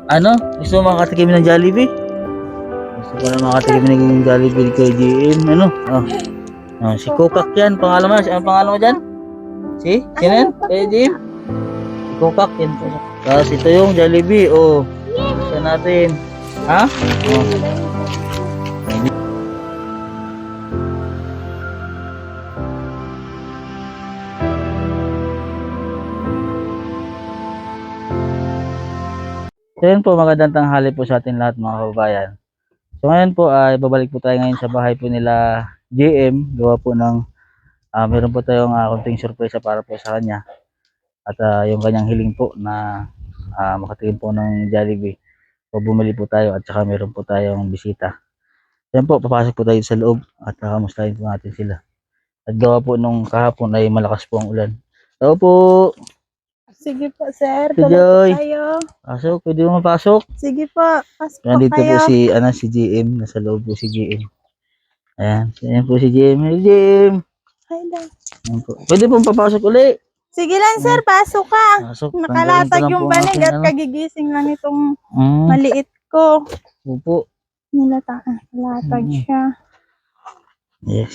Ano? Gusto mo makatikim ng Jollibee? Gusto ko na makatikim ng Jollibee kay GM. Ano? Oh. Oh, si Kukak yan. Pangalan mo? Ano pangalan mo dyan? Sino yan? Kay GM? Si Kukak yan po. Tapos ito yung Jollibee. Oh. Gusto natin. Ha? Oh. So yun po, magandang tanghali po sa atin lahat mga kababayan. So ngayon po ay babalik po tayo ngayon sa bahay po nila JM. Gawa po ng meron po tayong konting sorpresa para po sa kanya. At yung kanyang hiling po na makatikim po ng Jollibee. So bumili po tayo at saka meron po tayong bisita. Yan po, papasok po tayo sa loob at kamustahin po natin sila. At gawa po nung kahapon ay malakas po ang ulan. Hello po, Sige po, sir. si Dala po Joy. tayo. Pasok, pwede mo mapasok. Sige po, pasok po Nandito po kayo. si GM, nasa loob po si GM. Ayan po si GM. Hey, GM. Ay, lang. Ayan po. Pwede pong papasok uli. Sige lang, sir. Pasok ka. Pasok, tanggalin ko Nakalatag lang po yung ang banig aking at kagigising lang itong Mm, maliit ko. Opo. Nilatag siya. Yeah,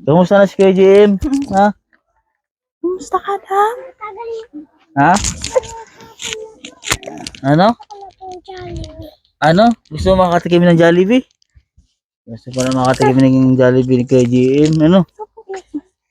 kamusta na si Kuya GM? Ha? Kumusta ka daw? Ha? Ano? Ano? Gusto mo makatikim ng Jollibee? Gusto ko na makatikim ng Jollibee ni Kuya GM. Ano?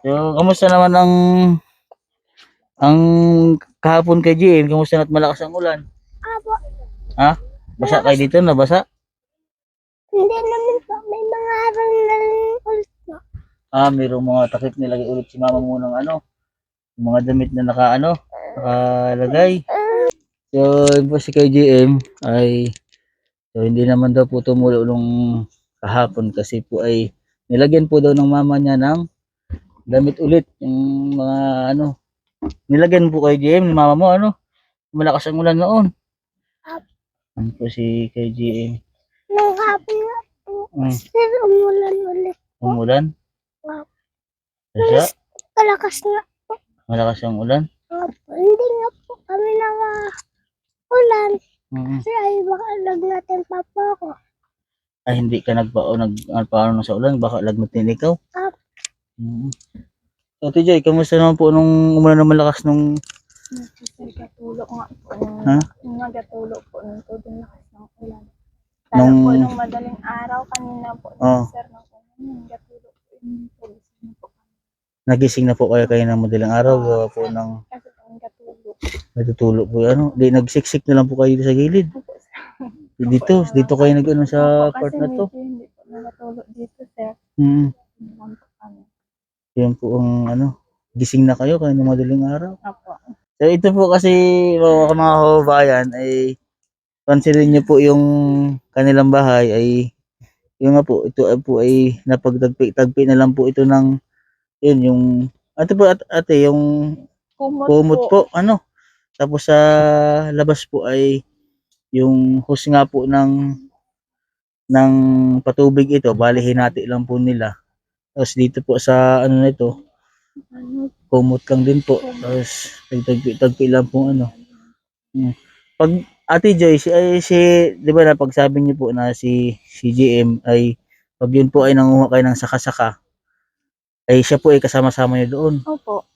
So, kamusta naman ang kahapon kay GM? Kamusta na't malakas ang ulan? Apo. Ha? Basa kayo dito? Nabasa? Hindi naman po. May mga araw na rin ulit po. Mayroong mga takip nilagay ulit si mama mo ng yung mga damit na nakalagay. So, yun po si kay GM ay hindi naman daw po tumulo nung kahapon kasi po ay nilagyan po daw ng mama niya ng damit ulit yung mga nilagyan po kay GM ni mama mo malakas ang ulan noon. Ano po si kay GM? Nung hapon nga po. Sir, umulan ulit. Umulan? Wow. Kasi Malakas nga po. malakas ang ulan. Hindi nga po kami ulan. Mm. Kasi ay baka natin pa po ako. Ay hindi ka nagpaano sa ulan, baka lagnatin ikaw. Mm. So TJ, kamusta naman po nung umulan ng malakas nung Nagkatulog nga po. Ha? Nagkatulog po nung tudong lakas ng ulan. Tala po nung madaling araw kanina po. Sir, nagkatulog po yung tulising po. nagising na po kayo ng madaling araw gawa po ng Kasi po nagkatulog. natutulog po di nagsiksik na lang po kayo sa gilid. Dito kayo sa part na to. Hindi po nagkatulog dito, sir. Lang po kami. Yan po ang gising na kayo ng madaling araw. Opo. So ito po kasi mga kababayan ay pansinin niyo po yung kanilang bahay ay yung nga po ito po ay napagtagpi na lang po ito ng yun yung ate po ate yung kumot po tapos sa labas po ay yung hose nga po ng patubig ito bali hinati lang po nila tapos dito po sa nito kumot lang din po tapos tagpi lang po pag Ate Joy si di ba napagsabi niyo po na si GM ay pag yun po ay nanguha kayo ng saka-saka ay siya po ay kasama-sama niyo doon. Opo.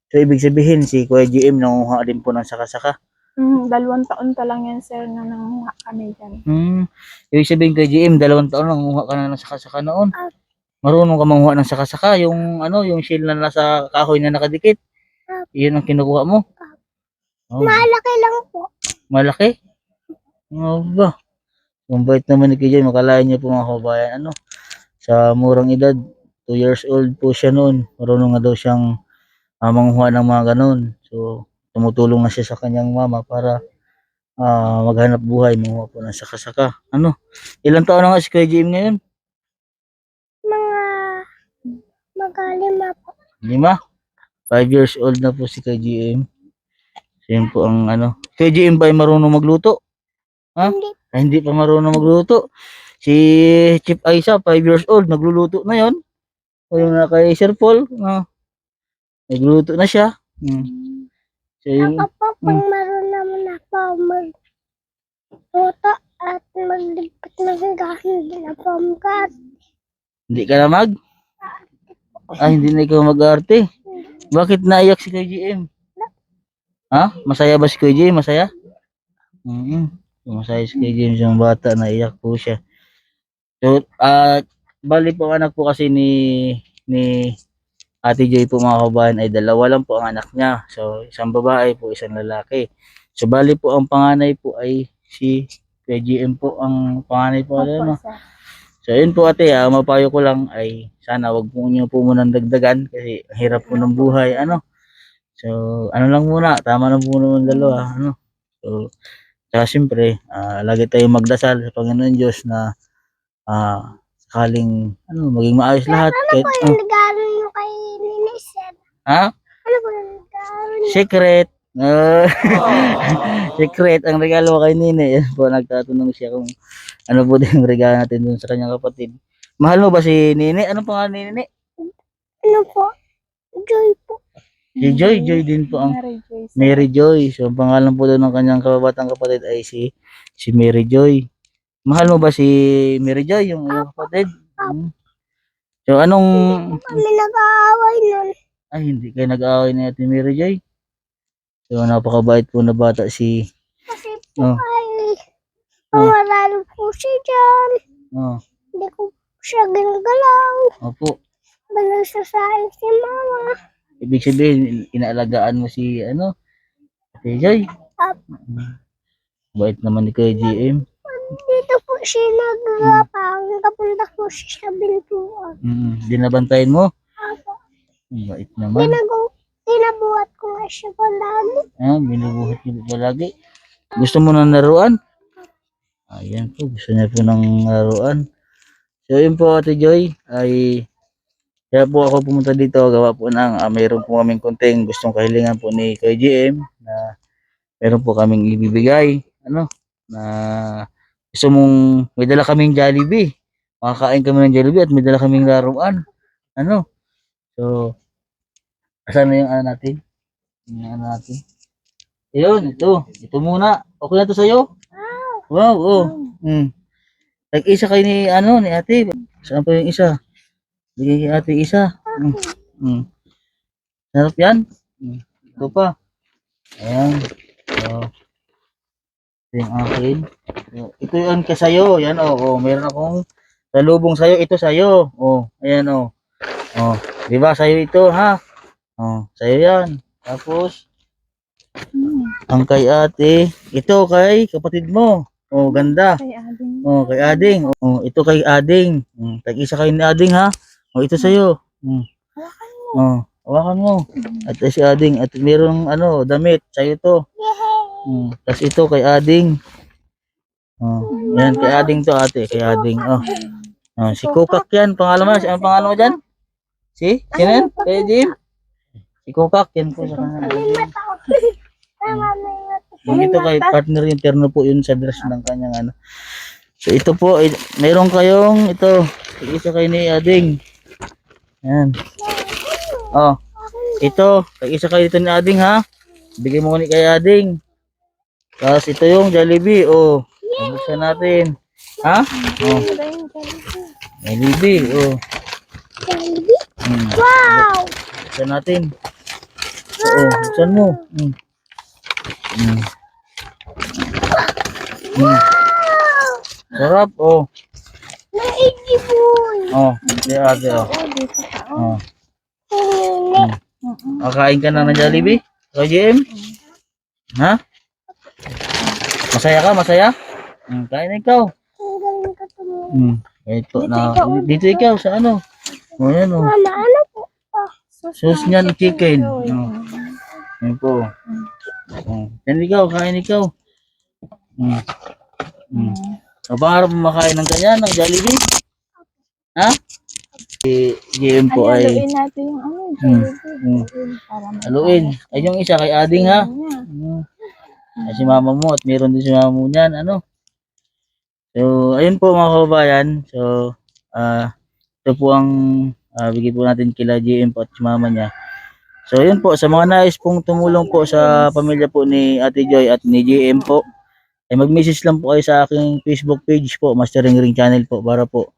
So ibig sabihin si Kuya GM nanguha din po ng saka-saka. 2 taon pa lang yan, sir, na nanguha kami dyan. Ibig sabihin Kuya GM 2 taon nanguha ka na ng saka-saka noon. Marunong ka manguha ng saka-saka yung yung shell na nasa kahoy na nakadikit. Iyon ang kinukuha mo. Malaki lang po. Malaki? Ba? Ang bait naman ni Kuya, makalain niyo po mga kabayan, sa murang edad, 2 years old po siya noon. Marunong nga daw siyang manguha ng mga ganun. So, tumutulong na siya sa kanyang mama para maghanap buhay, manguha po ng saka-saka. Ilang taon na nga si Kuya Jim ngayon? Mga magalima po. 5 years old na po si Kuya GM. So, yun po ang Kuya GM ba ay marunong magluto? Ha? Hindi. Ay, hindi pa marunong magluto. Si Chief Aisa, 5 years old, nagluluto na yon. O yung kay Sir Paul, nagluluto na siya. So, Ako po, pag marunong na po Tuto at magligpit ng gahin na pamkat. Hindi ka na mag? Hindi na ikaw mag-arte. Bakit naiyak si Kuya GM? Ha? Masaya ba si Kuya GM? Masaya? Masaya si Kuya GM, yung bata, naiyak po siya. So, bali po ang anak po kasi ni Ate Joy po mga kabayan ay dalawa lang po ang anak niya. So, isang babae po, isang lalaki. So, bali po ang panganay po ay si Kuya GM po ang panganay po. Ano? So, yun po ate, mapayo ko lang ay sana wag po niyo po munang dagdagan kasi ang hirap po ng buhay. Ano? So, ano lang muna, tama na po naman dalawa. Ano? So, saka siyempre, lagi tayong magdasal sa Panginoon Diyos na sakaling maging maayos lahat. Ano po yung regalo nyo kay Nini Sir? Ha? Ano po yung regalo nyo? Secret. Secret ang regalo kay Nini. Yan po, nagtatanong siya kung ano po din yung regalo natin dun sa kanyang kapatid. Mahal mo ba si Nini? Ano pangalan ni Nini? Ano po? Joy po. Si Joy. Joy din po ang Mary Joy. So, ang pangalan po doon ng kanyang kabatang kapatid ay si Mary Joy. Mahal mo ba si Mary Joy, yung iyong kapatid? So, anong... Kami nag-aaway nun. Ay, hindi kayo nag-aaway ni Ate Mary Joy. So, napakabait po na bata si... Kasi po ay pamaralo po siya dyan. Hindi ko siya ginagalaw. Opo. Balang sa saing si mama. Ibig sabihin, inaalagaan mo si Ate Joy. Bait naman ni Kuya GM. Dito po siya nagagapang. Nakapunta po siya sa bintuan. Dinabantayan mo? Apo. Bait naman. Tinabuhat ko nga siya palagi. Binubuhat niyo palagi. Gusto mo ng laruan? Ayan po, gusto niya po ng laruan. So yun po Ate Joy, ay kaya po ako pumunta dito, gawa po ng mayroon po kaming konting gustong kahilingan po ni Kuya GM na meron po kaming ibibigay, na gusto mong, may dala kaming Jollibee. Makakain kami ng Jollibee at may dala kaming laruan. So, asan na yung natin? Yung natin. Ayun, ito muna. Okay na to sa'yo? Wow. Tag-isa kayo ni ate. Saan pa yung isa? Bigay kay ate isa. Sarap yan. Ito pa. Ayan. So, ito yung akin. So, ito yung kasayo. Yan meron akong salubong sa'yo. Ito sa'yo. Ayan diba sa'yo ito ha? Sa'yo yan. Tapos, ang kay ate. Ito kay kapatid mo. Ganda. Kay Ading. Kay Ading. Ito kay Ading. Tag-isa kayo ni Ading ha. Ito sa'yo. Hawakan mo. Hawakan mo. At si Ading. At mayroong damit. Sa'yo to. Tapos ito kay Ading. Yan. Kay Ading to ate. Kay Ading. Si Kukak yan. Pangalan mo. Ang pangalan mo dyan? Sino yan? Kay Jim? Si Kukak. Yan po sa kanila. Ito kay partner yung terno po yun sa dress ng kanyang So ito po, mayroon kayong ito. Isa kayo ni Ading. Yan. Ito. Isa kayo dito ni Ading ha. Bigay mo ko ni kay Ading. Tapos ito yung Jollibee. Buksan natin. Ha? Jollibee. Jollibee? Wow! Buksan natin. Buksan mo. Sarap, Naigiboy. Si ate, Dito ka, Makain ka na ng Jollibee? GM? Ha? Masaya ka? Masaya? Kain na ikaw. Ang galing ka tumulong. Ito na. Dito ikaw sa ano? Ayan Mama, ano po? Sauce niyan chicken. Ayan po. Yan ikaw, kain ikaw. Pangarap mo makain ng ganyan, ng Jollibee? Ha? Si GM po ay haluin natin yung Jollibee. haluin. Ay yung isa kay Ading ha. Ay si mama mo at meron din si mama mo niyan, So ayun po mga kababayan. So ito po ang bigay po natin kila GM po at si mama niya. So yun po, sa mga nais pong tumulong po sa pamilya po ni Ate Joy at ni GM po, ay mag-message lang po kayo sa aking Facebook page po, Master Ring Ring Channel po, para po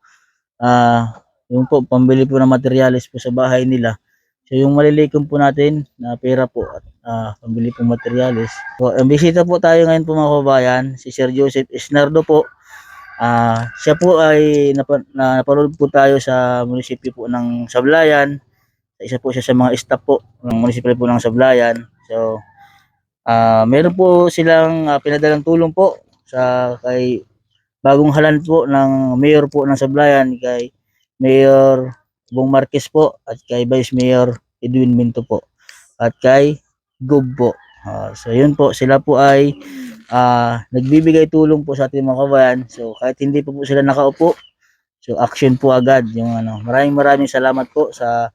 yung po pambili po ng materyales po sa bahay nila. So yung malilikom po natin na pera po at pambili po materyales. So ang bisita po tayo ngayon po mga kabayan, si Sir Joseph Esnardo po. Siya po ay napanood po tayo sa munisipyo po ng Sablayan. Isa po siya sa mga staff po ng munisipyo po ng Sablayan. So meron po silang pinadalang tulong po sa kay bagong halan po ng mayor po ng Sablayan, kay Mayor Bong Marquez po at kay Vice Mayor Edwin Minto po at kay Gob po. So yun po, sila po ay nagbibigay tulong po sa ating mga kabayan. So kahit hindi po sila nakaupo, so action po agad yung ano. Maraming salamat po sa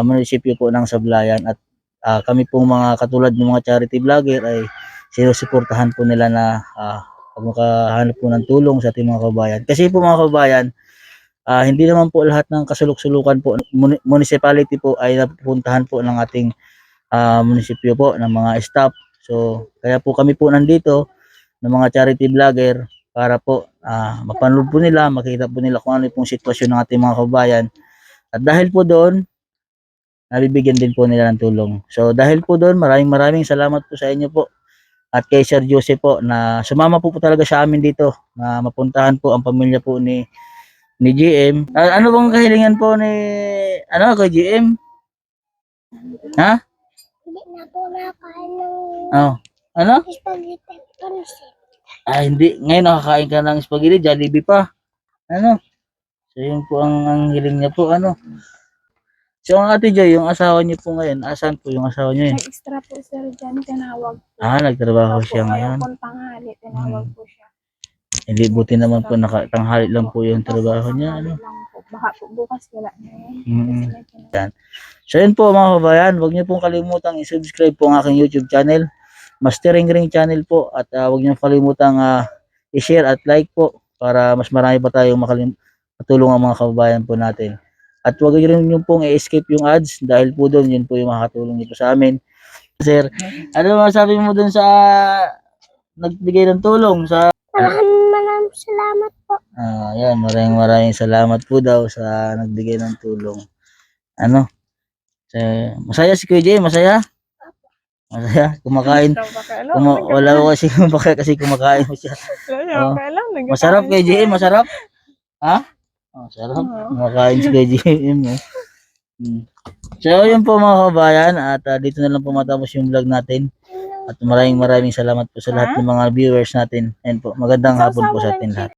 munisipyo po ng Sablayan at kami pong mga katulad ng mga charity vlogger ay sinusuportahan po nila na pag makahanap po ng tulong sa ating mga kabayan. Kasi po mga kabayan, hindi naman po lahat ng kasuluk-sulukan po municipality po ay napupuntahan po ng ating munisipyo po ng mga staff. So kaya po kami po nandito ng mga charity vlogger para po mapanood po nila, makita po nila kung ano pong sitwasyon ng ating mga kabayan. At dahil po doon, nabibigyan din po nila ng tulong. So dahil po doon, maraming salamat po sa inyo po at kay Sir Jose po na sumama po talaga sa amin dito na mapuntahan po ang pamilya po ni GM. Ano bang kahilingan po ni kay GM? Ha? Hindi na po nakain ng Ano? spaghetti pancit. Hindi. Ngayon nakakain ka ng spaghetti, Jollibee pa. Ano? So yun po ang hiling niya po. So ang Ate Joy, yung asawa niyo po ngayon, asan po yung asawa niyo? Extra po sir dyan, tinawag po. Nagtrabaho siya ngayon. Ngayon tanghali, tinawag po siya. Hindi, buti naman po nakatanghali lang po yung trabaho niya. Lang po. Baka po bukas wala na Yan. So yun po mga kabayan, huwag niyo pong kalimutang i-subscribe po ang aking YouTube channel, Master Ring Ring Channel po, at huwag niyo kalimutang i-share at like po para mas marami pa tayong matulong ang mga kababayan po natin. At huwag niyo pong i-escape yung ads dahil po doon yun po yung makakatulong nito sa amin. Sir, ano masabi mo doon sa nagbigay ng tulong sa Maraming salamat po. Yan, maraming salamat po daw sa nagbigay ng tulong. Masaya si Kuya Jay, masaya? Masaya, kumakain. Wala ko kasi kumakain kasi kumakain mo siya. Masarap Kuya Jay, masarap? Masarap. Kumakain si Kuya Jay. So, yun po mga kabayan at dito na lang po matapos yung vlog natin. At maraming salamat po sa lahat ng mga viewers natin. And po, magandang hapon po sa atin lahat.